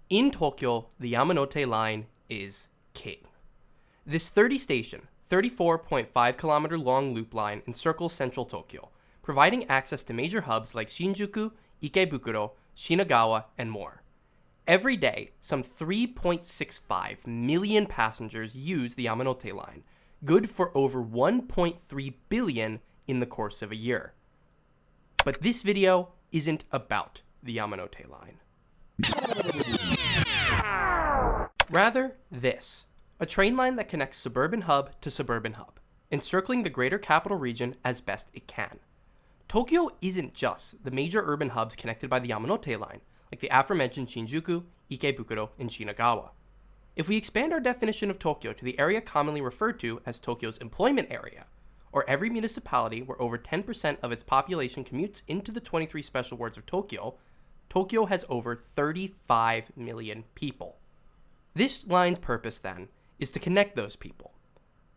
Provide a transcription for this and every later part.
In Tokyo, the Yamanote Line is king. This 30-station, 34.5-kilometer long loop line encircles central Tokyo, providing access to major hubs like Shinjuku, Ikebukuro, Shinagawa, and more. Every day, some 3.65 million passengers use the Yamanote Line, good for over 1.3 billion in the course of a year. But this video isn't about the Yamanote Line. Rather, this, a train line that connects suburban hub to suburban hub, encircling the greater capital region as best it can. Tokyo isn't just the major urban hubs connected by the Yamanote Line, like the aforementioned Shinjuku, Ikebukuro, and Shinagawa. If we expand our definition of Tokyo to the area commonly referred to as Tokyo's employment area, or every municipality where over 10% of its population commutes into the 23 special wards of Tokyo, Tokyo has over 35 million people. This line's purpose, then, is to connect those people.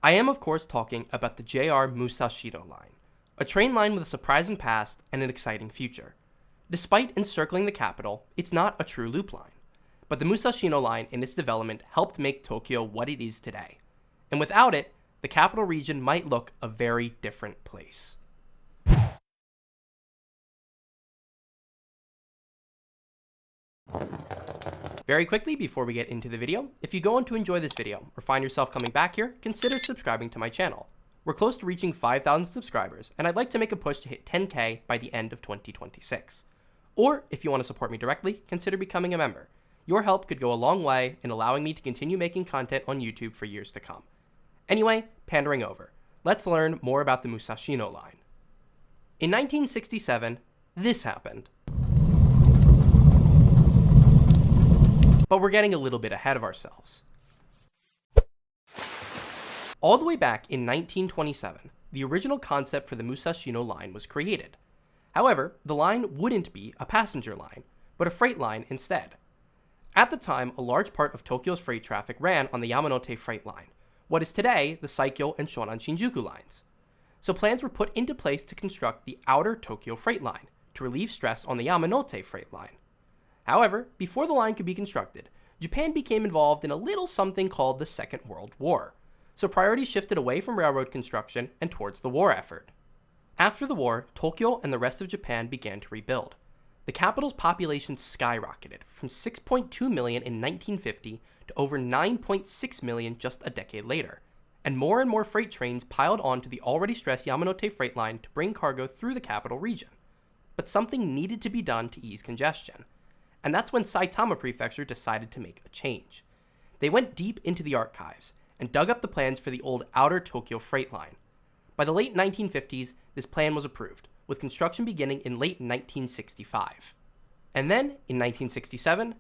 I am, of course, talking about the JR Musashino Line, a train line with a surprising past and an exciting future. Despite encircling the capital, it's not a true loop line. But the Musashino Line and its development helped make Tokyo what it is today. And without it, the capital region might look a very different place. Very quickly, before we get into the video, if you go on to enjoy this video or find yourself coming back here, consider subscribing to my channel. We're close to reaching 5,000 subscribers, and I'd like to make a push to hit 10K by the end of 2026. Or, if you want to support me directly, consider becoming a member. Your help could go a long way in allowing me to continue making content on YouTube for years to come. Anyway, pandering over, let's learn more about the Musashino Line. In 1967, this happened. But we're getting a little bit ahead of ourselves. All the way back in 1927, the original concept for the Musashino Line was created. However, the line wouldn't be a passenger line, but a freight line instead. At the time, a large part of Tokyo's freight traffic ran on the Yamanote Freight Line, what is today the Saikyo and Shonan Shinjuku lines. So plans were put into place to construct the outer Tokyo Freight Line to relieve stress on the Yamanote Freight Line. However, before the line could be constructed, Japan became involved in a little something called the Second World War, so priorities shifted away from railroad construction and towards the war effort. After the war, Tokyo and the rest of Japan began to rebuild. The capital's population skyrocketed from 6.2 million in 1950 to over 9.6 million just a decade later, and more freight trains piled onto the already stressed Yamanote Freight Line to bring cargo through the capital region. But something needed to be done to ease congestion, and that's when Saitama Prefecture decided to make a change. They went deep into the archives and dug up the plans for the old outer Tokyo Freight Line. By the late 1950s, this plan was approved, with construction beginning in late 1965. And then, in 1967,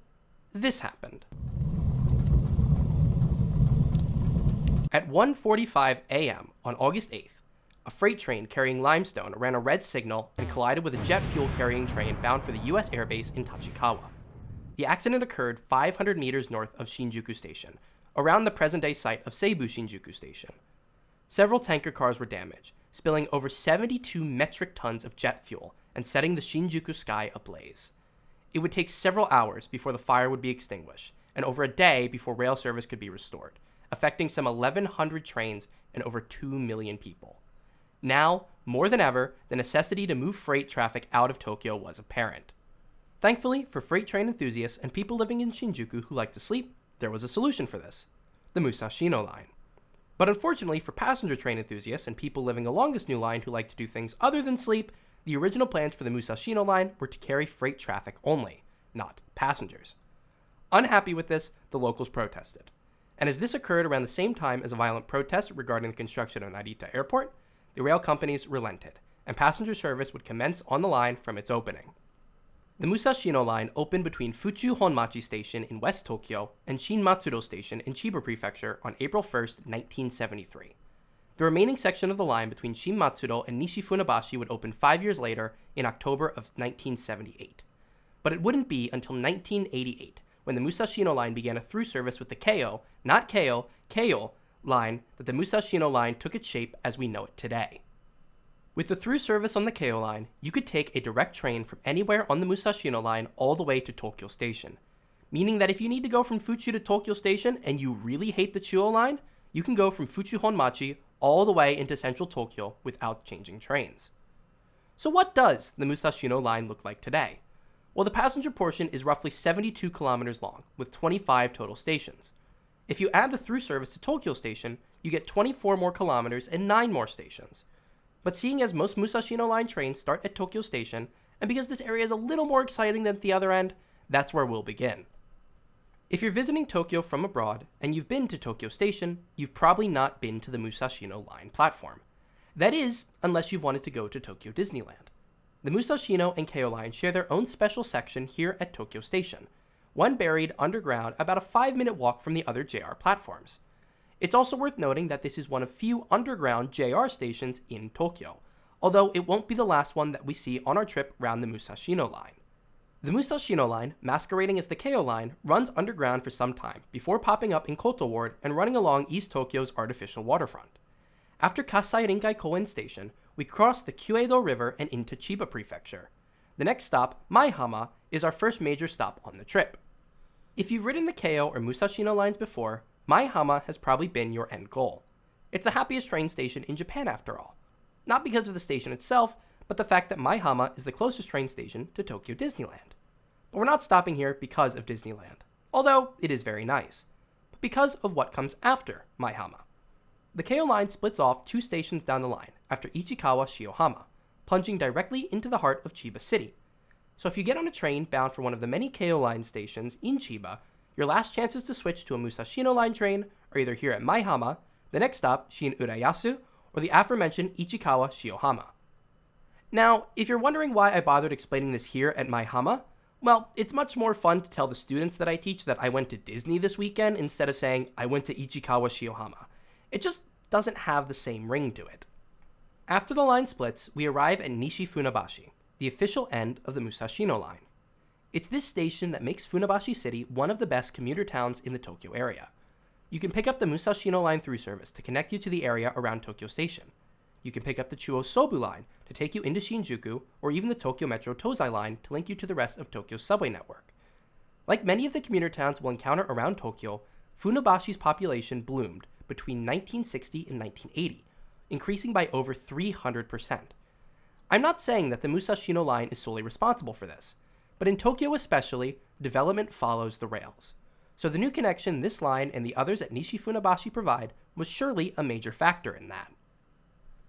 this happened. At 1:45 a.m. on August 8th, a freight train carrying limestone ran a red signal and collided with a jet fuel carrying train bound for the U.S. airbase in Tachikawa. The accident occurred 500 meters north of Shinjuku Station, around the present-day site of Seibu Shinjuku Station. Several tanker cars were damaged, spilling over 72 metric tons of jet fuel and setting the Shinjuku sky ablaze. It would take several hours before the fire would be extinguished, and over a day before rail service could be restored, affecting some 1,100 trains and over 2 million people. Now, more than ever, the necessity to move freight traffic out of Tokyo was apparent. Thankfully, for freight train enthusiasts and people living in Shinjuku who like to sleep, there was a solution for this: the Musashino Line. But unfortunately for passenger train enthusiasts and people living along this new line who like to do things other than sleep, the original plans for the Musashino Line were to carry freight traffic only, not passengers. Unhappy with this, the locals protested. And as this occurred around the same time as a violent protest regarding the construction of Narita Airport, the rail companies relented, and passenger service would commence on the line from its opening. The Musashino Line opened between Fuchu Honmachi Station in West Tokyo and Shinmatsuro Station in Chiba Prefecture on April 1, 1973. The remaining section of the line between Shinmatsuro and Nishi-Funabashi would open 5 years later in October of 1978. But it wouldn't be until 1988 when the Musashino Line began a through service with the Keio, not Keio, Keio line that the Musashino Line took its shape as we know it today. With the through service on the Keio line, you could take a direct train from anywhere on the Musashino Line all the way to Tokyo Station. meaning that if you need to go from Fuchu to Tokyo Station and you really hate the Chuo line, you can go from Fuchu Honmachi all the way into central Tokyo without changing trains. So what does the Musashino line look like today? Well, the passenger portion is roughly 72 kilometers long, with 25 total stations. If you add the through service to Tokyo Station, you get 24 more kilometers and 9 more stations. But seeing as most Musashino line trains start at Tokyo Station, and because this area is a little more exciting than at the other end, that's where we'll begin. If you're visiting Tokyo from abroad and you've been to Tokyo Station, you've probably not been to the Musashino line platform. That is, unless you've wanted to go to Tokyo Disneyland. The Musashino and Keio line share their own special section here at Tokyo Station, one buried underground about a 5-minute walk from the other JR platforms. It's also worth noting that this is one of few underground JR stations in Tokyo, although it won't be the last one that we see on our trip around the Musashino line. The Musashino line, masquerading as the Keio line, runs underground for some time before popping up in Koto Ward and running along East Tokyo's artificial waterfront. After Kasai Rinkai Koen Station, we cross the Kyoedo River and into Chiba Prefecture. The next stop, Maihama, is our first major stop on the trip. If you've ridden the Keio or Musashino lines before, Maihama has probably been your end goal. It's the happiest train station in Japan after all. Not because of the station itself, but the fact that Maihama is the closest train station to Tokyo Disneyland. But we're not stopping here because of Disneyland, although it is very nice, but because of what comes after Maihama. The Keio line splits off 2 stations down the line after Ichikawa Shiohama, plunging directly into the heart of Chiba City. So if you get on a train bound for one of the many Keio line stations in Chiba, your last chances to switch to a Musashino line train are either here at Maihama, the next stop, Shin Urayasu, or the aforementioned Ichikawa Shiohama. Now, if you're wondering why I bothered explaining this here at Maihama, well, it's much more fun to tell the students that I teach that I went to Disney this weekend instead of saying I went to Ichikawa Shiohama. It just doesn't have the same ring to it. After the line splits, we arrive at Nishi Funabashi, the official end of the Musashino line. It's this station that makes Funabashi City one of the best commuter towns in the Tokyo area. You can pick up the Musashino line through service to connect you to the area around Tokyo Station. You can pick up the Chuo Sobu line to take you into Shinjuku, or even the Tokyo Metro Tozai line to link you to the rest of Tokyo's subway network. Like many of the commuter towns we'll encounter around Tokyo, Funabashi's population bloomed between 1960 and 1980, increasing by over 300%. I'm not saying that the Musashino line is solely responsible for this, but in Tokyo especially, development follows the rails. So the new connection this line and the others at Nishi Funabashi provide was surely a major factor in that.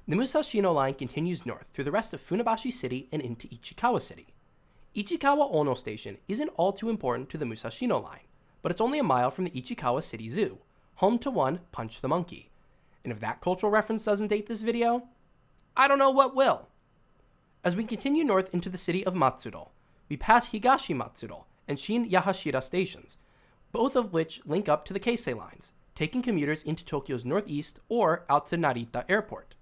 The Musashino line continues north through the rest of Funabashi City and into Ichikawa City. Ichikawa Ono Station isn't all too important to the Musashino line, but it's only a mile from the Ichikawa City Zoo, home to one Punch the Monkey. And if that cultural reference doesn't date this video, I don't know what will. As we continue north into the city of Matsudo, we pass Higashi Matsudo and Shin Yahashira stations, both of which link up to the Keisei lines, taking commuters into Tokyo's northeast or out to Narita Airport.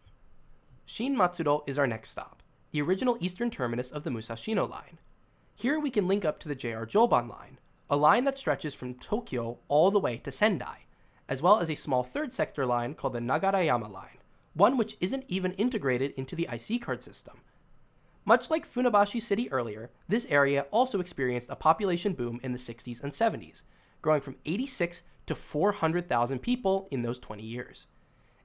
Shin Matsudo is our next stop, the original eastern terminus of the Musashino line. Here we can link up to the JR Joban line, a line that stretches from Tokyo all the way to Sendai, as well as a small third sector line called the Nagarayama line, one which isn't even integrated into the IC card system. Much like Funabashi City earlier, this area also experienced a population boom in the 60s and 70s, growing from 86 to 400,000 people in those 20 years.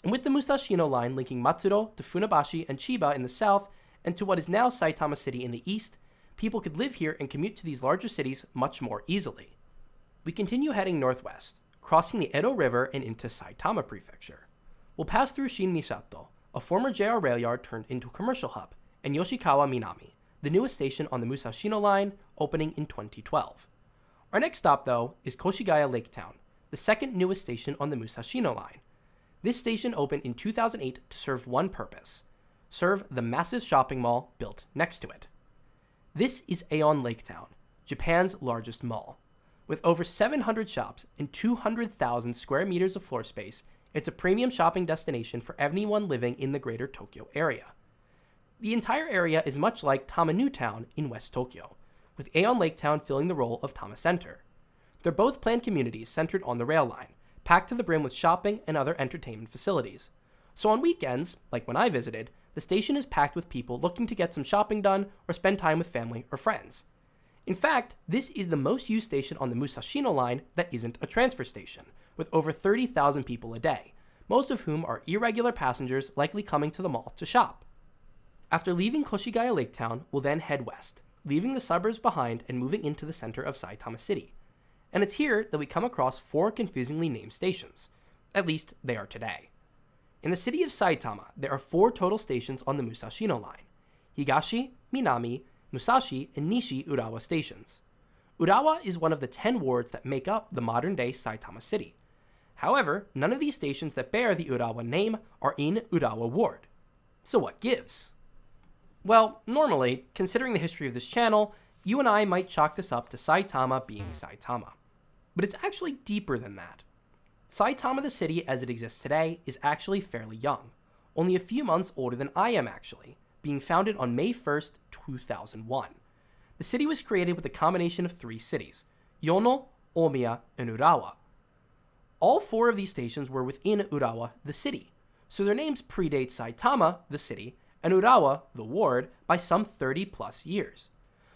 And with the Musashino line linking Matsudo to Funabashi and Chiba in the south, and to what is now Saitama City in the east, people could live here and commute to these larger cities much more easily. We continue heading northwest, crossing the Edo River and into Saitama Prefecture. We'll pass through Shin Misato, a former JR rail yard turned into a commercial hub, and Yoshikawa Minami, the newest station on the Musashino line, opening in 2012. Our next stop, though, is Koshigaya Laketown, the second newest station on the Musashino line. This station opened in 2008 to serve one purpose: serve the massive shopping mall built next to it. This is Aeon Laketown, Japan's largest mall. With over 700 shops and 200,000 square meters of floor space, it's a premium shopping destination for anyone living in the greater Tokyo area. The entire area is much like Tama New Town in West Tokyo, with Aeon Laketown filling the role of Tama Center. They're both planned communities centered on the rail line, packed to the brim with shopping and other entertainment facilities. So on weekends, like when I visited, the station is packed with people looking to get some shopping done or spend time with family or friends. In fact, this is the most used station on the Musashino Line that isn't a transfer station, with over 30,000 people a day, most of whom are irregular passengers likely coming to the mall to shop. After leaving Koshigaya Lake Town, we'll then head west, leaving the suburbs behind and moving into the center of Saitama City. And it's here that we come across 4 confusingly named stations. At least, they are today. In the city of Saitama, there are 4 total stations on the Musashino Line: Higashi, Minami, Musashi, and Nishi Urawa stations. Urawa is one of the 10 wards that make up the modern-day Saitama City. However, none of these stations that bear the Urawa name are in Urawa Ward. So what gives? Well, normally, considering the history of this channel, you and I might chalk this up to Saitama being Saitama. But it's actually deeper than that. Saitama the city as it exists today is actually fairly young, only a few months older than I am actually, being founded on May 1st, 2001. The city was created with a combination of 3 cities: Yono, Omiya, and Urawa. All 4 of these stations were within Urawa, the city, so their names predate Saitama, the city, and Urawa, the ward, by some 30 plus years.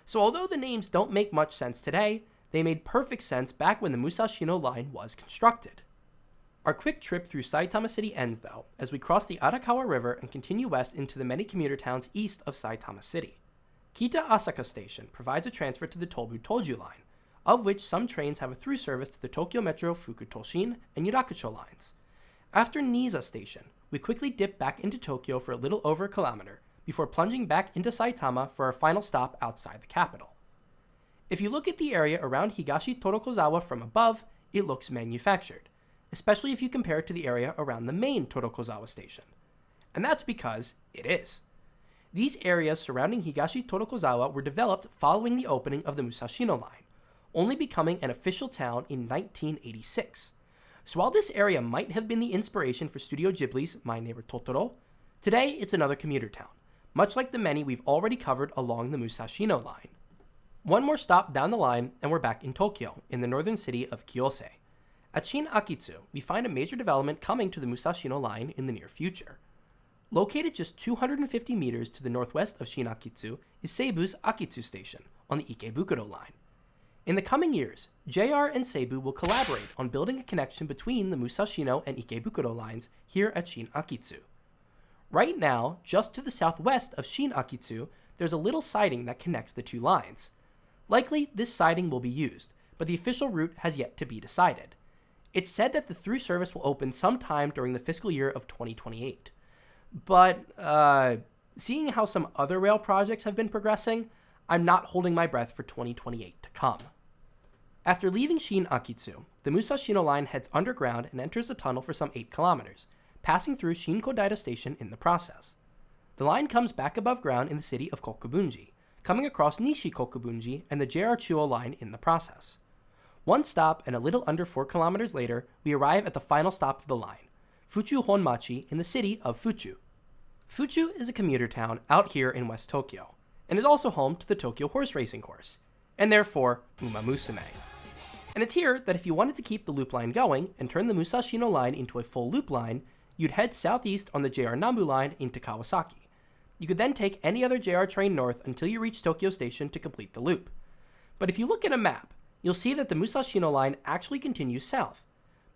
So although the names don't make much sense today, they made perfect sense back when the Musashino Line was constructed. Our quick trip through Saitama City ends, though, as we cross the Arakawa River and continue west into the many commuter towns east of Saitama City. Kita Asaka Station provides a transfer to the Tobu Toju Line, of which some trains have a through service to the Tokyo Metro Fukutoshin and Yurakucho lines. After Niza Station, we quickly dip back into Tokyo for a little over a kilometer, before plunging back into Saitama for our final stop outside the capital. If you look at the area around Higashi Torokozawa from above, it looks manufactured, especially if you compare it to the area around the main Torokozawa station. And that's because it is. These areas surrounding Higashi Torokozawa were developed following the opening of the Musashino Line, only becoming an official town in 1986. So while this area might have been the inspiration for Studio Ghibli's My Neighbor Totoro, today it's another commuter town, much like the many we've already covered along the Musashino Line. One more stop down the line and we're back in Tokyo, in the northern city of Kyose. At Shin Akitsu, we find a major development coming to the Musashino Line in the near future. Located just 250 meters to the northwest of Shin Akitsu is Seibu's Akitsu Station on the Ikebukuro Line. In the coming years, JR and Seibu will collaborate on building a connection between the Musashino and Ikebukuro lines here at Shin Akitsu. Right now, just to the southwest of Shin Akitsu, there's a little siding that connects the 2 lines. Likely, this siding will be used, but the official route has yet to be decided. It's said that the through service will open sometime during the fiscal year of 2028. But, seeing how some other rail projects have been progressing, I'm not holding my breath for 2028 to come. After leaving Shin Akitsu, the Musashino Line heads underground and enters a tunnel for some 8 kilometers, passing through Shinkodaira Station in the process. The line comes back above ground in the city of Kokubunji, coming across Nishi Kokubunji and the JR Chuo Line in the process. One stop and a little under 4 kilometers later, we arrive at the final stop of the line, Fuchu Honmachi in the city of Fuchu. Fuchu is a commuter town out here in West Tokyo, and is also home to the Tokyo horse racing course, and therefore Uma Musume. And it's here that if you wanted to keep the loop line going and turn the Musashino Line into a full loop line, you'd head southeast on the JR Nambu Line into Kawasaki. You could then take any other JR train north until you reach Tokyo Station to complete the loop. But if you look at a map, you'll see that the Musashino Line actually continues south,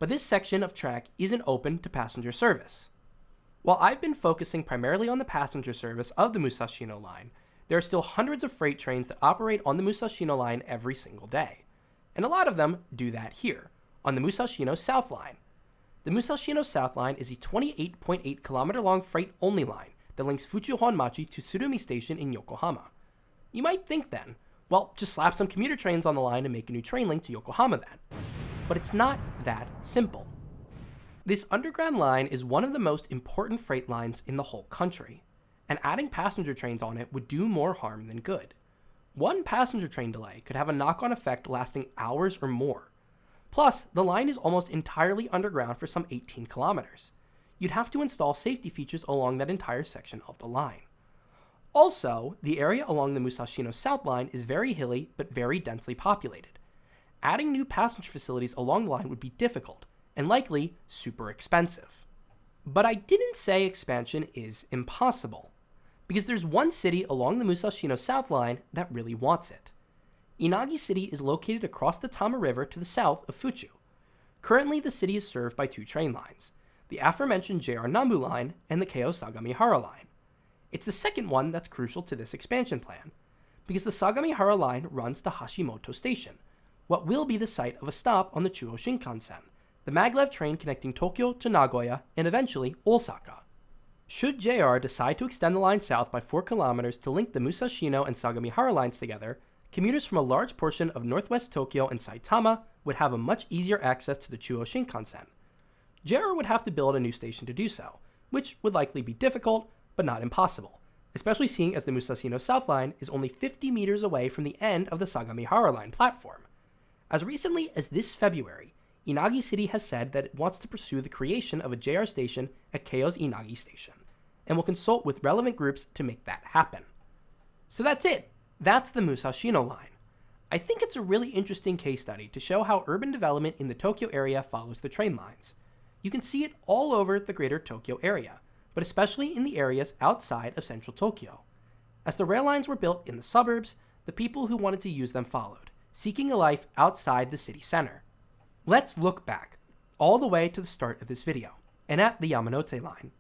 but this section of track isn't open to passenger service. While I've been focusing primarily on the passenger service of the Musashino Line, there are still hundreds of freight trains that operate on the Musashino Line every single day. And a lot of them do that here, on the Musashino South Line. The Musashino South Line is a 28.8 kilometer long freight-only line that links Fuchu Honmachi to Tsurumi Station in Yokohama. You might think then, well, just slap some commuter trains on the line and make a new train link to Yokohama then. But it's not that simple. This underground line is one of the most important freight lines in the whole country, and adding passenger trains on it would do more harm than good. One passenger train delay could have a knock-on effect lasting hours or more. Plus, the line is almost entirely underground for some 18 kilometers. You'd have to install safety features along that entire section of the line. Also, the area along the Musashino South Line is very hilly but very densely populated. Adding new passenger facilities along the line would be difficult, and likely super expensive. But I didn't say expansion is impossible, because there's one city along the Musashino South Line that really wants it. Inagi City is located across the Tama River to the south of Fuchu. Currently, the city is served by two train lines, the aforementioned JR Nambu Line and the Keio Sagamihara Line. It's the second one that's crucial to this expansion plan, because the Sagamihara Line runs to Hashimoto Station, what will be the site of a stop on the Chuo Shinkansen, the maglev train connecting Tokyo to Nagoya and eventually Osaka. Should JR decide to extend the line south by 4 kilometers to link the Musashino and Sagamihara lines together, commuters from a large portion of northwest Tokyo and Saitama would have a much easier access to the Chuo Shinkansen. JR would have to build a new station to do so, which would likely be difficult, but not impossible, especially seeing as the Musashino South Line is only 50 meters away from the end of the Sagamihara Line platform. As recently as this February, Inagi City has said that it wants to pursue the creation of a JR station at Keio's Inagi Station, and will consult with relevant groups to make that happen. So that's it. That's the Musashino Line. I think it's a really interesting case study to show how urban development in the Tokyo area follows the train lines. You can see it all over the greater Tokyo area, but especially in the areas outside of central Tokyo. As the rail lines were built in the suburbs, the people who wanted to use them followed, seeking a life outside the city center. Let's look back, all the way to the start of this video, and at the Yamanote Line.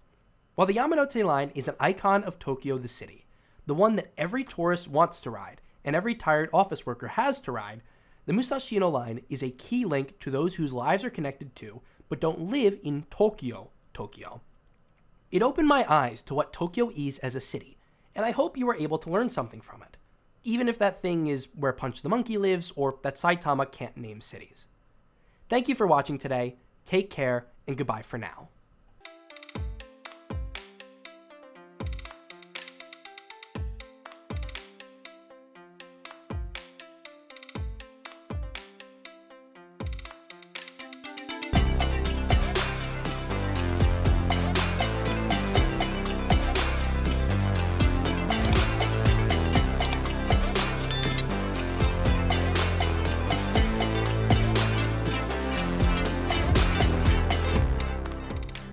While the Yamanote Line is an icon of Tokyo the city, the one that every tourist wants to ride, and every tired office worker has to ride, the Musashino Line is a key link to those whose lives are connected to, but don't live in Tokyo, Tokyo. It opened my eyes to what Tokyo is as a city, and I hope you were able to learn something from it, even if that thing is where Punch the Monkey lives or that Saitama can't name cities. Thank you for watching today, take care, and goodbye for now.